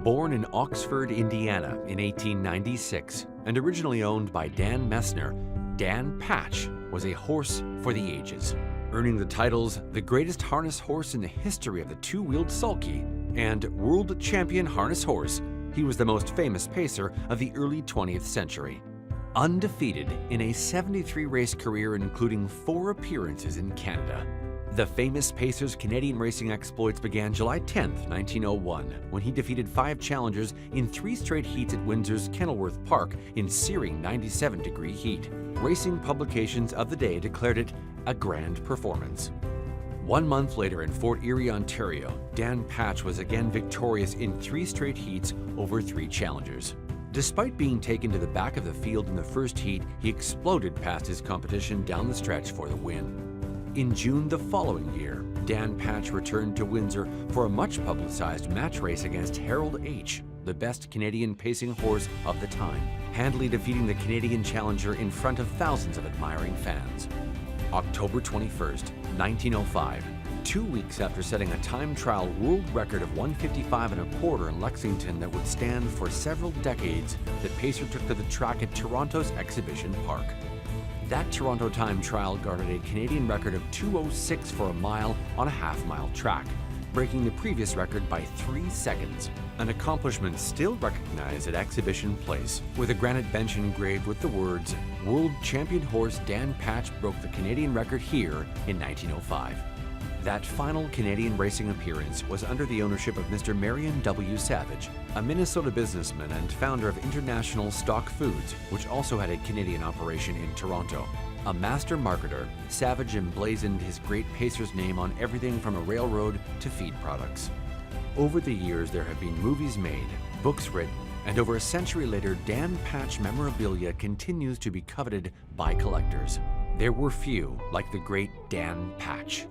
Born in Oxford, Indiana in 1896 and originally owned by Dan Messner, Dan Patch was a horse for the ages, earning the titles the greatest harness horse in the history of the two-wheeled sulky and world champion harness horse. He was the most famous pacer of the early 20th century. Undefeated in a 73-race career including 4 appearances in Canada. The famous pacer's Canadian racing exploits began July 10, 1901, when he defeated 5 challengers in 3 straight heats at Windsor's Kenilworth Park in searing 97-degree heat. Racing publications of the day declared it a grand performance. 1 month later in Fort Erie, Ontario, Dan Patch was again victorious in 3 straight heats over 3 challengers. Despite being taken to the back of the field in the first heat, he exploded past his competition down the stretch for the win. In June the following year, Dan Patch returned to Windsor for a much-publicized match race against Harold H., the best Canadian pacing horse of the time, handily defeating the Canadian challenger in front of thousands of admiring fans. October 21st, 1905, 2 weeks after setting a time trial world record of 155 1/4 in Lexington that would stand for several decades, the pacer took to the track at Toronto's Exhibition Park. That Toronto time trial garnered a Canadian record of 2:06 for a mile on a half-mile track, breaking the previous record by 3 seconds, an accomplishment still recognized at Exhibition Place, with a granite bench engraved with the words, "World Champion Horse Dan Patch broke the Canadian record here in 1905. That final Canadian racing appearance was under the ownership of Mr. Marion W. Savage, a Minnesota businessman and founder of International Stock Foods, which also had a Canadian operation in Toronto. A master marketer, Savage emblazoned his great pacer's name on everything from a railroad to feed products. Over the years, there have been movies made, books written, and over a century later, Dan Patch memorabilia continues to be coveted by collectors. There were few like the great Dan Patch.